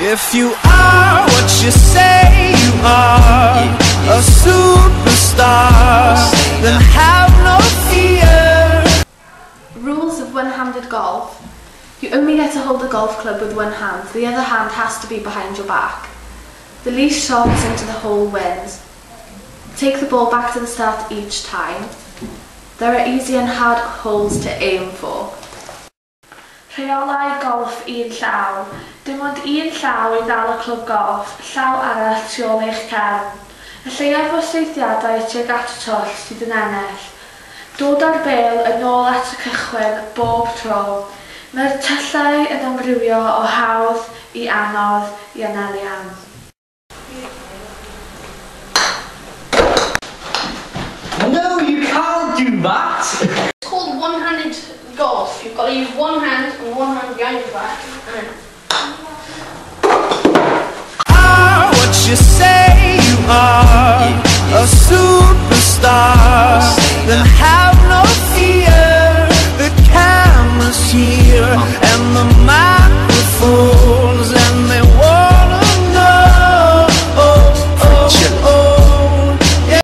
If you are what you say you are, a superstar, then have no fear. Rules of one-handed golf. You only get to hold the golf club with one hand, the other hand has to be behind your back. The least shots into the hole wins. Take the ball back to the start each time. There are easy and hard holes to aim for. Rheolau golf un llaw. Dim ond un llaw i ddal y clwb golf, llaw arall tu ôl eich cefn. Y lleiaf o seithiadau tuag at y twll sydd yn ennill. Dod ar bêl yn ôl at y cychwyn bob tro. Mae'r tyllau yn amrywio o hawdd I anodd I anelian. No, you can't do that! It's called one-handed golf. You've got to use one hand and one hand behind your back. And then... What you say